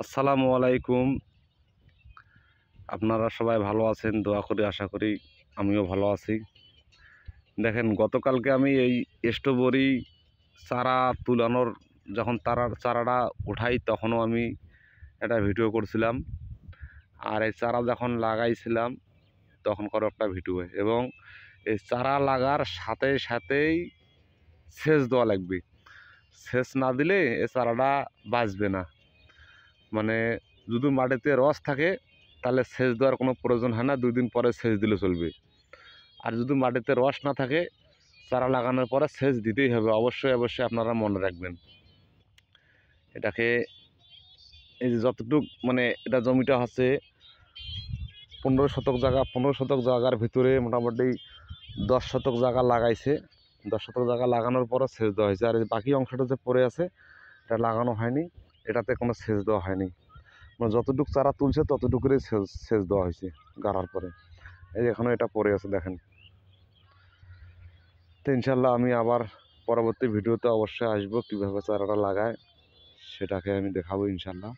আসসালামু আলাইকুম। আপনারা সবাই ভালো আছেন দোয়া করি, আশা করি আমিও ভালো আছি। দেখেন, গতকালকে আমি এই স্ট্রবেরি চারা তুলানোর যখন চারাটা উঠাই তখনও আমি একটা ভিডিও করছিলাম, আর এই চারা যখন লাগাইছিলাম তখনকারও একটা ভিডিও। এবং এই চারা লাগার সাথে সাথেই সেচ দেওয়া লাগবে। সেচ না দিলে এই চারাটা বাঁচবে না। মানে যদি মাটিতে রস থাকে তাহলে সেচ দেওয়ার কোনো প্রয়োজন হয় না, 2 দিন পরে সেচ দিলে চলবে। আর যদি মাটিতে রস না থাকে চারা লাগানোর পরে সেচ দিতেই হবে, অবশ্যই অবশ্যই আপনারা মনে রাখবেন। এটাকে এই যে যতটুক মানে এটা জমিটা হচ্ছে 15 শতক জায়গা, 15 শতক জায়গার ভিতরে মোটামুটি 10 শতক জায়গা লাগাইছে। 10 শতক জায়গা লাগানোর পরও সেচ দেওয়া হয়েছে, আর এই বাকি অংশটা যে পড়ে আছে এটা লাগানো হয়নি, এটাতে কোনো সেচ দেওয়া হয়নি। মানে যতটুকু চারা তুলছে ততটুকুরই সেচ দেওয়া হয়েছে গাড়ার পরে। এই যে এখনও এটা পড়ে আছে দেখেন। তো ইনশাল্লাহ আমি আবার পরবর্তী ভিডিওতে অবশ্যই আসবো, কীভাবে চারাটা লাগায় সেটাকে আমি দেখাবো ইনশাল্লাহ।